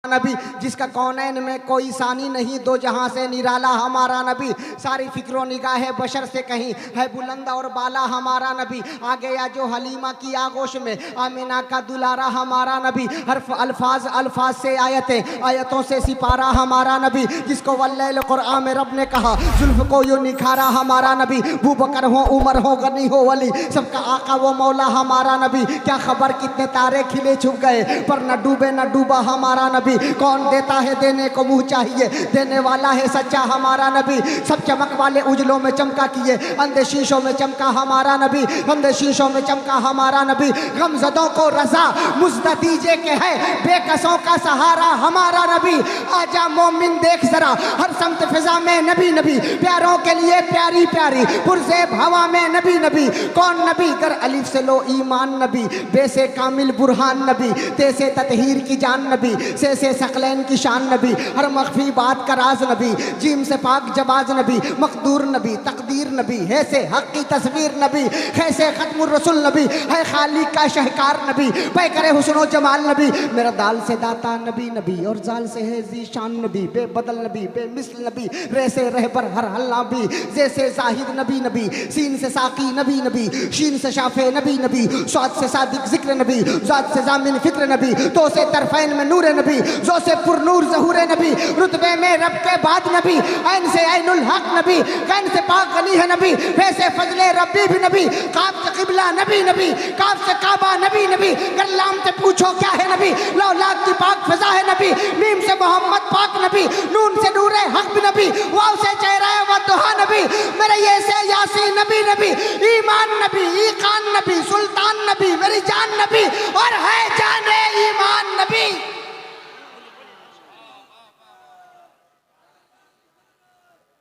नबी, जिसका कौनैन में कोई सानी नहीं, दो जहां से निराला हमारा नबी। सारी फिक्रो निगाहे बशर से कहीं है बुलंद और बाला हमारा नबी। आ गया जो हलीमा की आगोश में, आमिना का दुलारा हमारा नबी। हर्फ अल्फाज अल्फाज से आयतें, आयतों से सिपारा हमारा नबी। जिसको वल्लैल कुरआन में रब ने कहा, जुल्फ को यूं निखारा हमारा नबी। बू बकर हो, उमर हो, गनी हो, वली, सबका आका वो मौला हमारा नबी। क्या खबर कितने तारे खिले छुप गए, पर न डूबे न डूबा हमारा नबी। कौन देता है देने को मुँह चाहिए, देने वाला है सच्चा हमारा नबी। सब चमक वाले उजलों में चमका किए, अंधे शीशों में चमका हमारा नबी। अंधे शीशों में चमका हमारा नबी। गमज़दों को रज़ा मुज़्दा दीजिए के है बेकसों का सहारा हमारा नबी। आजा मोमिन देख जरा हर समत फिजा में नबी नबी, प्यारों के लिए प्यारी प्यारी पुरज़ेब हवा में नबी नबी। कौन नबी गर अलिफ से लो ईमान नबी, बेसे कामिल बुरहान नबी, तेसे ततहीर की जान नबी, से सकलैन की शान नबी। हर मख्फी बात का राज नबी, जीम से पाक जवाज नबी। मकदूर नबी, तकदीर नबी, है से हक की तस्वीर नबी। कैसे खत्मुर रसूल नबी, है खालिक का शहकार नबी। पे करे हुस्नो जमाल नबी, मेरा दाल से दाता नबी नबी, और जाल से है जीशान नबी। बेबदल नबी, बेमिसल नबी, रे से रहबर हर हल नबी। जैसे जाहिद नबी नबी, सीन से साकी नबी नबी, शीन से शाफे नबी नबी, स्वाद से सादिक जिक्र नबी, जात से जामिन फिक्र नबी, तो से तरफैन में नूर नबी, जो से पुरनूर ज़हूर नबी। रुतबे में रब के बाद नबी, ऐन से ऐनुल हक नबी, कैन से पाक गनी है नबी, वैसे फजले रब्बी भी नबी। काब से किबला नबी नबी, काब से काबा नबी नबी, गल्लाम से पूछो क्या है नबी, लौलाक की पाक फजा है नबी। मीम से मोहम्मद पाक नबी, नून से नूरे हक भी नबी, वाव से चेहरा व दुहा नबी, मेरे ये से यासीन नबी नबी, ईमान नबी, ईकान नबी, सुल्तान नबी, मेरी जान नबी, और है जाने ईमान नबी।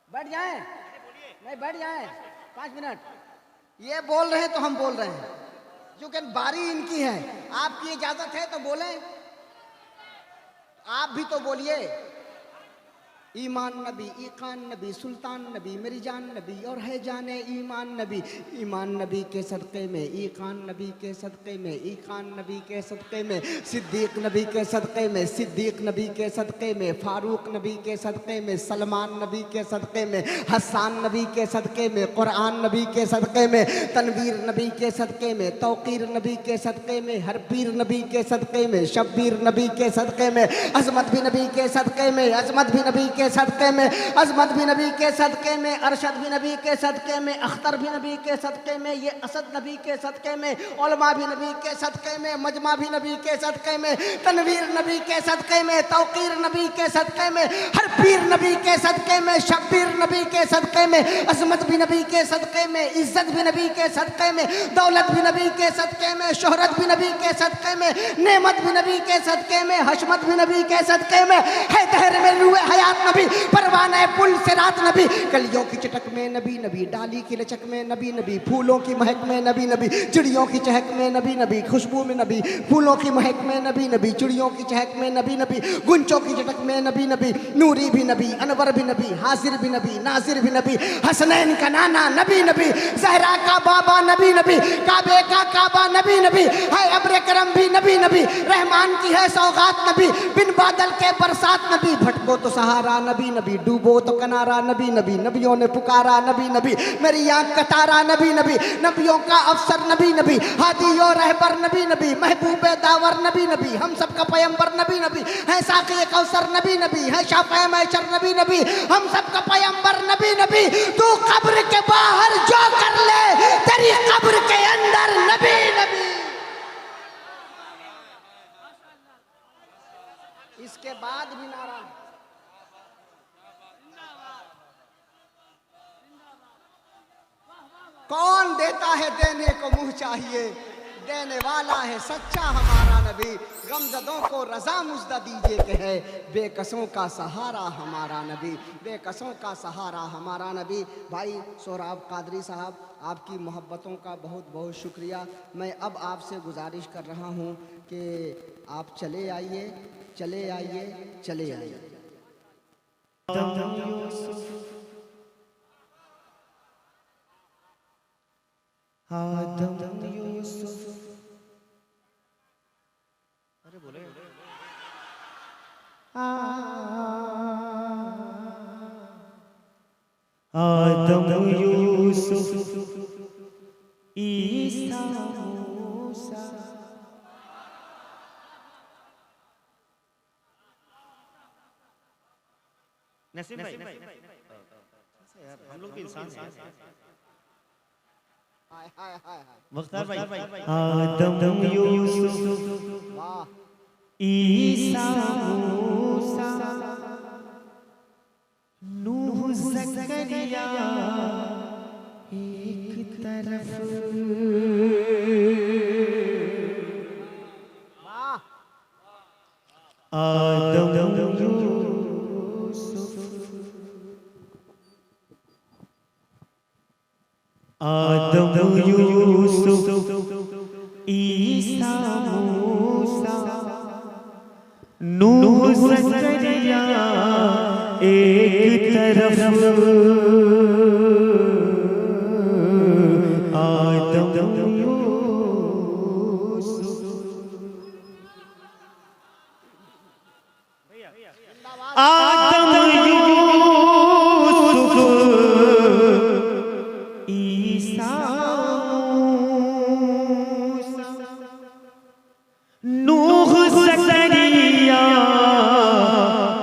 बैठ जाएं, नहीं बैठ जाएं 5 मिनट। ये बोल रहे हैं तो हम बोल रहे हैं, क्योंकि बारी इनकी है। आपकी इजाजत है तो बोलें, आप भी तो बोलिए। ईमान नबी, ईकान नबी, सुल्तान नबी, मेरी जान नबी, और है जाने ईमान नबी। ईमान नबी के सदक़े में, ईकान नबी के सदक़े में, ईकान नबी के सदक़े में, सिद्दीक नबी के सदक़े में, सिद्दीक नबी के सदक़े में, फारूक नबी के सदक़े में, सलमान नबी के सदक़े में, हसन नबी के सदक़े में, कुरान नबी के सदक़े में, तनवीर नबी के सदक़े में, तौक़ीर नबी के सदक़े में, हरपीर नबी के सदक़े में, शब्बीर नबी के सदक़े में, अज़मत भी नबी के सदक़े में, अज़मत भी नबी के सदक़े में, अज़मत भी नबी के सदक़े में, अरशद भी नबी के सदक़े में, अख्तर भी नबी के सदक़े में, ये असद नबी के सदक़े में, उलमा भी नबी के सदक़े में, मजमा भी नबी के सदक़े में, तनवीर नबी के सदक़े में, तौक़ीर नबी के सदक़े में, हर पीर नबी के सदक़े में, शब्बीर नबी के सदक़े में, अज़मत भी नबी के सदक़े में, इज़्ज़त भी नबी के सदक़े में, दौलत भी नबी के सदक़े में, शोहरत भी नबी के सदक़े में, नेमत भी नबी के सदक़े में, हशमत भी नबी के सदक़े में, है दहर में रूए हयात नबी, परवाना पुल से रात नबी। कलियों की चटक में नबी नबी, डाली की लचक में नबी नबी, फूलों की महक में नबी नबी, चिड़ियों की चहक में नबी नबी, खुशबू में नबी, फूलों की महक में नबी नबी, चिड़ियों की चहक में नबी नबी, गुंचों की चटक में नबी नबी, नूरी भी नबी, अनवर भी नबी, हाजिर भी नबी, नाजिर भी नबी, हसनैन का नाना नबी नबी, जहरा का बाबा नबी नबी, काबे का काबा नबी नबी, है अब्र करम भी नबी नबी, रहमान की है सौगात नबी, बिन बादल के बरसात नबी, भटको तो सहारा नबी नबी, डूबो तो किनारा नबी नबी, नबियों ने पुकारा नबी नबी, मेरी आँख कटारा नबी नबी, नबियों का अफसर नबी नबी, हादी और रहबर नबी नबी, महबूब दावर नबी नबी, हम सबका पैगंबर नबी नबी, है साक़ी कौसर नबी नबी, है शाफ़े महशर नबी नबी, हम सबका पैगंबर नबी नबी। तू कब्र के बाहर जो कर ले, तेरी कब्र के अंदर नबी नबी। इसके बाद भी नारा, कौन देता है देने को मुँह चाहिए, देने वाला है सच्चा हमारा नबी। गमज़दों को रज़ा मुज़्दा दीजिए कि है बेकसों का सहारा हमारा नबी, बेकसों का सहारा हमारा नबी। भाई सोहराब कादरी साहब, आपकी मोहब्बतों का बहुत बहुत शुक्रिया। मैं अब आपसे गुजारिश कर रहा हूँ कि आप चले आइए, चले आइए, चले आइए। आदम यूसुफ, अरे बोले आदम यूसुफ ईसा मूसा। नसीम भाई हम लोग भी इंसान हैं। मुख्तार भाई आदम यूसुफ ईसा मूसा नूह ज़करिया एक तरफ। आदम यूसुफ ईसा मूसा नूह ज़करिया एक तरफ। आदम यूसुफ आदम यूसुफ ईसा मूसा नूह ज़करिया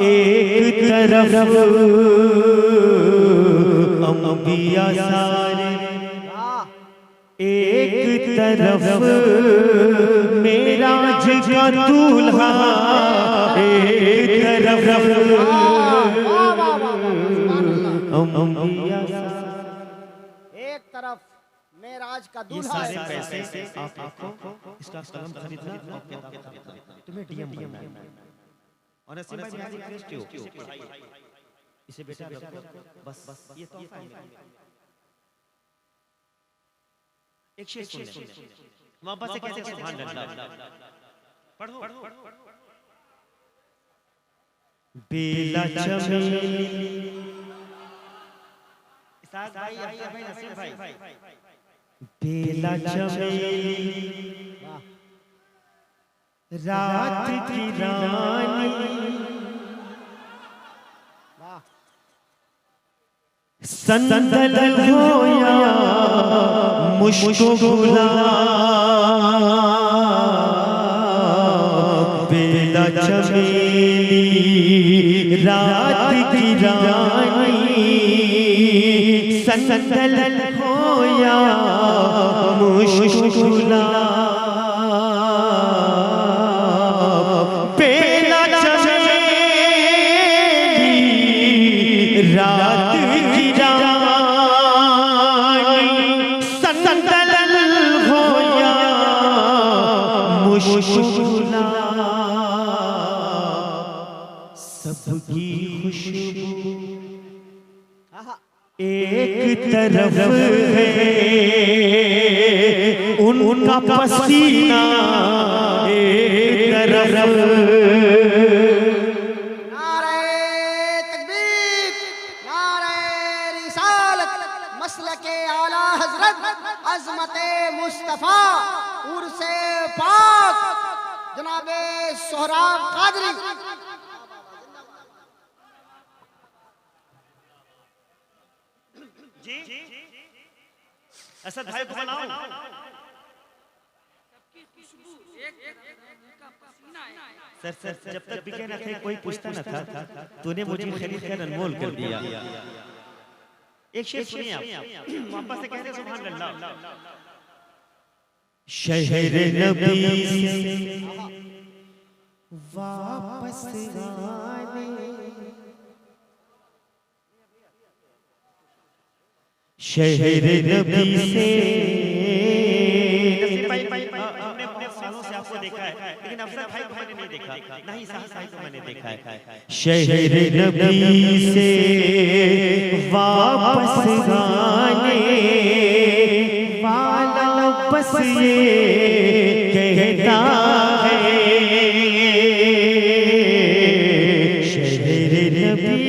एक तरफ। अंबिया सारे एक तरफ। मेराज का दूल्हा एक तरफ। अंबिया एक तरफ मेराज का ये दूल्हा सारे है। पैसे से आप आपको इसका कलम खरीदना और किताब खरीदना, तुम्हें डीएम बनना है। और नसीम भाई आज रिक्वेस्ट हो इसे बेटा रखो बस ये तोहफा है। एक शेर सुन ले मोहब्बत से कैसे सुभान अल्लाह पढ़ो। बेला चमेली इसाक भाई अफ्तर भाई नसीम भाई बेला चमेली रात की रानी संदल होया मुश्को गुलाब। बेला चमेली रात की रानी संदल होया मुश्को गुलाब। बेला चमेली रात की रानी संदल होया मुश्को गुलाब। सबकी खुशबू एक तरफ है उनका पसीना एक तरफ। नारे तकबीर, नारे रिसालत, मसलके आला हजरत, अज़मते मुस्तफ़ा, उर्से पाक, जनाबे सोहराब कादरी। असद भाई को बुलाओ। सर जब तक बिके ना थे कोई पूछता न था, तूने मुझे खरीद कर अनमोल कर दिया। एक शेर सुनिए आप वापस से कहते सुभान अल्लाह। शहर नबी से वापस आने शहर नबी से। हमने अपने सालों से आपको देखा है लेकिन अफसर भाई को मैंने नहीं देखा, ना ही साहब भाई को मैंने देखा है। शहर नबी से वापस आने वाला बस ये कहता है। शहर नबी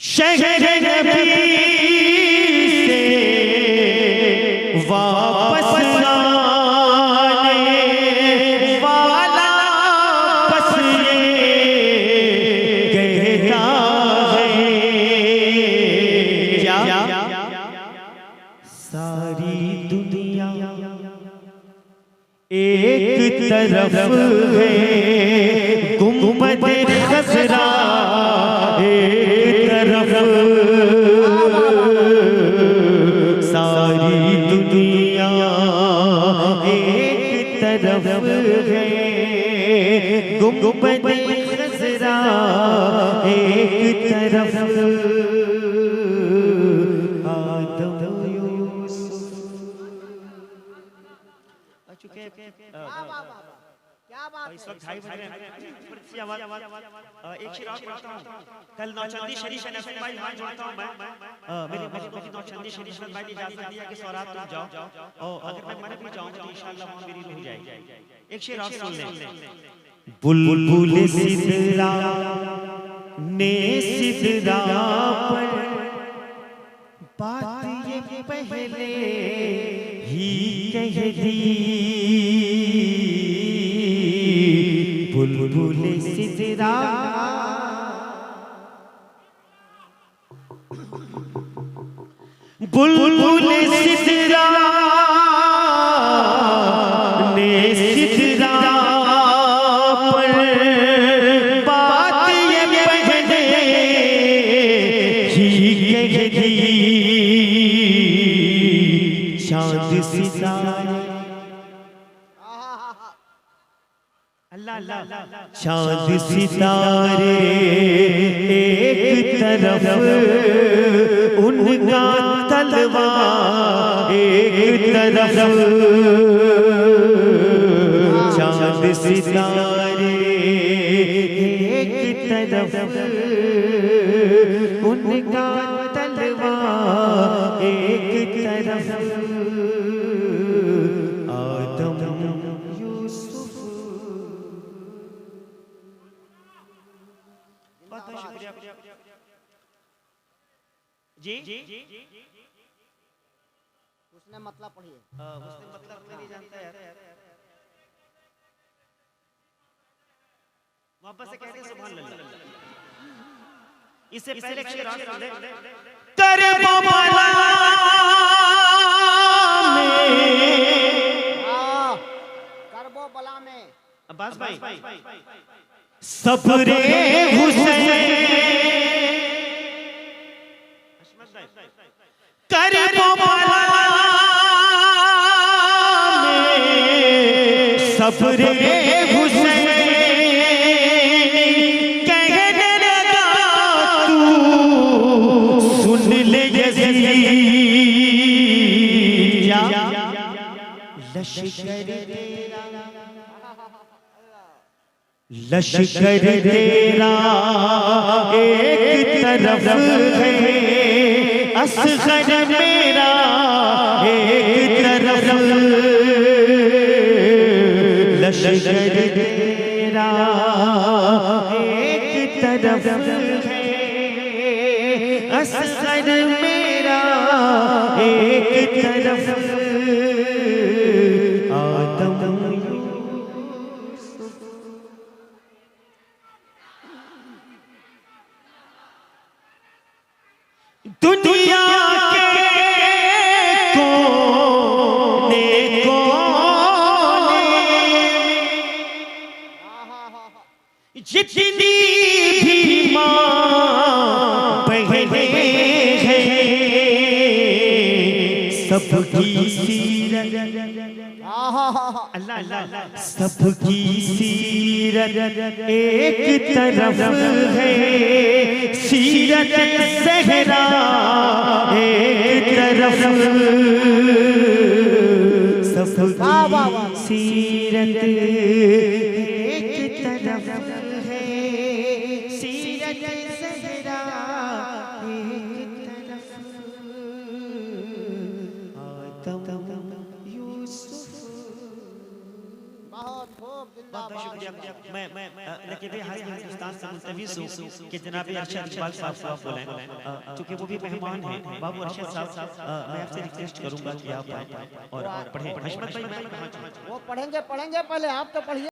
शहर नबी से वापस आने एक तरफ है गुंबद खसरा, एक तरफ सारी दुनिया, एक तरफ है गुंबद खसरा, एक तरफ आदम यूसुफ। क्या बात इस वक्त 2:30 बजे एक शेर और पढ़ता हूं। कल नौचंदी शरीफ नसीम भाई हाथ जोड़ता हूं मैं। मेरे मुझे नौचंदी शरीफ भाई ने इजाजत दिया कि सौरात तुम जाओ, और अगर मैं मर भी जाऊं तो इंशाल्लाह वहां मेरी रूह जाएगी। एक शेर और सुन ले। बुलबुल सिदरा ने सिदरा पर बात ये पहले ही कह दी, बुलबुल सिदरा बुलबुल सिदरा ने सिदरा पर बात ये पहले ही कह दी, चांद सितारे चांद सितारे एक तरफ उनका तलवा, एक तरफ चांद सितारे एक तरफ उनका तलवा, एक तरफ आदम यूसुफ। बहुत शुक्रिया जी। उसने मतलब पढ़िए। उसने मतलब नहीं जानता यार। वापस से कहते सुभान अल्लाह। इससे पहले शेर और सुन ले। करबला में, करबला में अब्बास भाई सब्रे हुसैन, करबला में सब्रे हुसैन कहने लगा तू सुन ले यज़ीद, लश्कर तेरा एक तरफ है, असग़र मेरा एक तरफ, लश्कर तेरा एक तरफ है, असग़र मेरा एक तरफ, आदम दुनिया के कोने कोने जितनी भी माँ बहने हैं सबकी सीरत, अल्लाह अल्लाह, सबकी सीरत एक तरफ है, सीरत ज़हरा एक तरफ, सबकी सीरत एक तरफ है, सीरत ज़हरा एक तरफ, आदम यूसुफ। बहुत खूब, बहुत शुक्रिया। मैं लेकिन हिंदुस्तान से मुंतविज़ हूँ कि जनाब अरशद इकबाल साहब बोलें, क्योंकि वो भी मेहमान हैं। बाबू अरशद साहब, मैं आपसे रिक्वेस्ट करूंगा कि आप और पढ़ें। हशमत भाई, मैं वो पढ़ेंगे पहले आप तो पढ़िए।